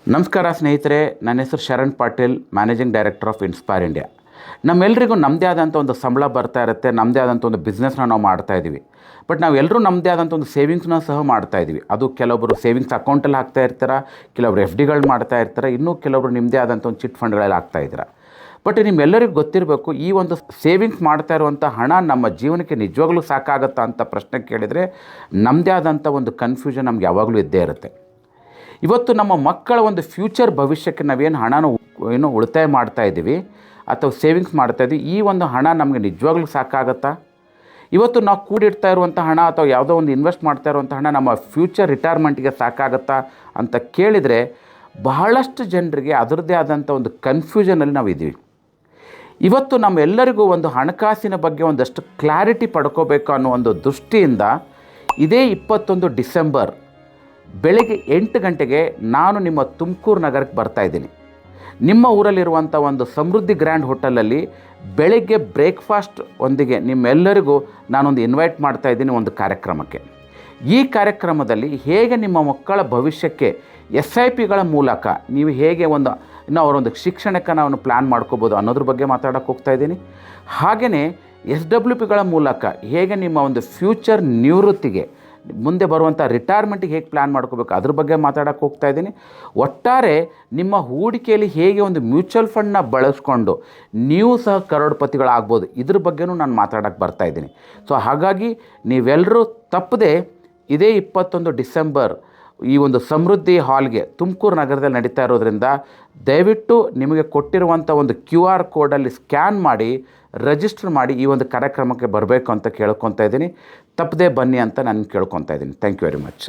ನಮಸ್ಕಾರ ಸ್ನೇಹಿತರೆ, ನನ್ನ ಹೆಸರು Sharan Patil, managing director of inspire India. ನಮ್ಮೆಲ್ಲರಿಗೂ ನಮ್ಮದೇ ಆದಂಥ ಒಂದು ಸಂಬಳ ಬರ್ತಾ ಇರುತ್ತೆ, ನಮ್ಮದೇ ಆದಂಥ ಒಂದು ಬಿಸ್ನೆಸ್ನ ನಾವು ಮಾಡ್ತಾಯಿದ್ದೀವಿ. ಬಟ್ ನಾವೆಲ್ಲರೂ ನಮ್ಮದೇ ಆದಂಥ ಒಂದು ಸೇವಿಂಗ್ಸ್ನ ಸಹ ಮಾಡ್ತಾಯಿದ್ದೀವಿ. ಅದು ಕೆಲವೊಬ್ಬರು ಸೇವಿಂಗ್ಸ್ ಅಕೌಂಟಲ್ಲಿ ಹಾಕ್ತಾ ಇರ್ತಾರೆ, ಕೆಲವರು ಎಫ್ ಡಿಗಳು ಮಾಡ್ತಾ ಇರ್ತಾರೆ, ಇನ್ನೂ ಕೆಲವರು ನಿಮ್ಮದೇ ಆದಂಥ ಒಂದು ಚಿಟ್ ಫಂಡ್ಗಳಲ್ಲಿ ಹಾಕ್ತಾಯಿದ್ದಾರೆ. ಬಟ್ ನಿಮ್ಮೆಲ್ಲರಿಗೂ ಗೊತ್ತಿರಬೇಕು, ಈ ಒಂದು ಸೇವಿಂಗ್ಸ್ ಮಾಡ್ತಾ ಇರುವಂಥ ಹಣ ನಮ್ಮ ಜೀವನಕ್ಕೆ ನಿಜವಾಗ್ಲೂ ಸಾಕಾಗುತ್ತಾ ಅಂತ ಪ್ರಶ್ನೆ ಕೇಳಿದರೆ ನಮ್ಮದೇ ಆದಂಥ ಒಂದು ಕನ್ಫ್ಯೂಷನ್ ನಮ್ಗೆ ಯಾವಾಗಲೂ ಇದ್ದೇ ಇರುತ್ತೆ. ಇವತ್ತು ನಮ್ಮ ಮಕ್ಕಳ ಒಂದು ಫ್ಯೂಚರ್ ಭವಿಷ್ಯಕ್ಕೆ ನಾವೇನು ಹಣನ ಉಳಿತಾಯ ಮಾಡ್ತಾಯಿದ್ದೀವಿ ಅಥವಾ ಸೇವಿಂಗ್ಸ್ ಮಾಡ್ತಾಯಿದ್ದೀವಿ, ಈ ಒಂದು ಹಣ ನಮಗೆ ನಿಜವಾಗ್ಲೂ ಸಾಕಾಗುತ್ತಾ? ಇವತ್ತು ನಾವು ಕೂಡಿಡ್ತಾ ಇರುವಂಥ ಹಣ ಅಥವಾ ಯಾವುದೋ ಒಂದು ಇನ್ವೆಸ್ಟ್ ಮಾಡ್ತಾ ಇರುವಂಥ ಹಣ ನಮ್ಮ ಫ್ಯೂಚರ್ ರಿಟೈರ್ಮೆಂಟ್ಗೆ ಸಾಕಾಗುತ್ತಾ ಅಂತ ಕೇಳಿದರೆ ಬಹಳಷ್ಟು ಜನರಿಗೆ ಅದರದ್ದೇ ಆದಂಥ ಒಂದು ಕನ್ಫ್ಯೂಷನಲ್ಲಿ ನಾವು ಇದ್ದೀವಿ. ಇವತ್ತು ನಮ್ಮೆಲ್ಲರಿಗೂ ಒಂದು ಹಣಕಾಸಿನ ಬಗ್ಗೆ ಒಂದಷ್ಟು ಕ್ಲಾರಿಟಿ ಪಡ್ಕೋಬೇಕು ಅನ್ನೋ ಒಂದು ದೃಷ್ಟಿಯಿಂದ ಇದೇ 21 ಡಿಸೆಂಬರ್ ಬೆಳಗ್ಗೆ 8 ಗಂಟೆಗೆ ನಾನು ನಿಮ್ಮ ತುಮಕೂರು ನಗರಕ್ಕೆ ಬರ್ತಾಯಿದ್ದೀನಿ. ನಿಮ್ಮ ಊರಲ್ಲಿರುವಂಥ ಒಂದು ಸಮೃದ್ಧಿ ಗ್ರ್ಯಾಂಡ್ ಹೋಟೆಲಲ್ಲಿ ಬೆಳಗ್ಗೆ ಬ್ರೇಕ್ಫಾಸ್ಟ್ ಒಂದಿಗೆ ನಿಮ್ಮೆಲ್ಲರಿಗೂ ನಾನೊಂದು ಇನ್ವೈಟ್ ಮಾಡ್ತಾಯಿದ್ದೀನಿ ಒಂದು ಕಾರ್ಯಕ್ರಮಕ್ಕೆ. ಈ ಕಾರ್ಯಕ್ರಮದಲ್ಲಿ ಹೇಗೆ ನಿಮ್ಮ ಮಕ್ಕಳ ಭವಿಷ್ಯಕ್ಕೆ SIPಗಳ ಮೂಲಕ ನೀವು ಹೇಗೆ ಅವರೊಂದು ಶಿಕ್ಷಣಕ್ಕೆ ನಾವು ಪ್ಲ್ಯಾನ್ ಮಾಡ್ಕೋಬೋದು ಅನ್ನೋದ್ರ ಬಗ್ಗೆ ಮಾತಾಡೋಕ್ಕೆ ಹೋಗ್ತಾಯಿದ್ದೀನಿ. ಹಾಗೆಯೇ SWPಗಳ ಮೂಲಕ ಹೇಗೆ ನಿಮ್ಮ ಒಂದು ಫ್ಯೂಚರ್ ನಿವೃತ್ತಿಗೆ ಮುಂದೆ ಬರುವಂಥ ರಿಟೈರ್ಮೆಂಟಿಗೆ ಹೇಗೆ ಪ್ಲ್ಯಾನ್ ಮಾಡ್ಕೋಬೇಕು ಅದ್ರ ಬಗ್ಗೆ ಮಾತಾಡೋಕ್ಕೆ ಹೋಗ್ತಾಯಿದ್ದೀನಿ. ಒಟ್ಟಾರೆ ನಿಮ್ಮ ಹೂಡಿಕೆಯಲ್ಲಿ ಹೇಗೆ ಒಂದು ಮ್ಯೂಚುವಲ್ ಫಂಡನ್ನ ಬಳಸ್ಕೊಂಡು ನೀವು ಸಹ ಕರೋಡ್ಪತಿಗಳಾಗ್ಬೋದು, ಇದ್ರ ಬಗ್ಗೆನೂ ನಾನು ಮಾತಾಡೋಕ್ಕೆ ಬರ್ತಾಯಿದ್ದೀನಿ. ಸೊ ಹಾಗಾಗಿ ನೀವೆಲ್ಲರೂ ತಪ್ಪದೆ ಇದೇ 21 ಡಿಸೆಂಬರ್ ಈ ಒಂದು ಸಮೃದ್ಧಿ ಹಾಲ್ಗೆ ತುಮಕೂರು ನಗರದಲ್ಲಿ ನಡೀತಾ ಇರೋದ್ರಿಂದ ದಯವಿಟ್ಟು ನಿಮಗೆ ಕೊಟ್ಟಿರುವಂಥ ಒಂದು QR ಕೋಡಲ್ಲಿ ಸ್ಕ್ಯಾನ್ ಮಾಡಿ ರಿಜಿಸ್ಟರ್ ಮಾಡಿ ಈ ಒಂದು ಕಾರ್ಯಕ್ರಮಕ್ಕೆ ಬರಬೇಕು ಅಂತ ಕೇಳ್ಕೊತಾ ಇದ್ದೀನಿ. ತಪ್ಪದೇ ಬನ್ನಿ ಅಂತ ನಾನು ಕೇಳ್ಕೊತಾ ಇದ್ದೀನಿ. Thank you very much.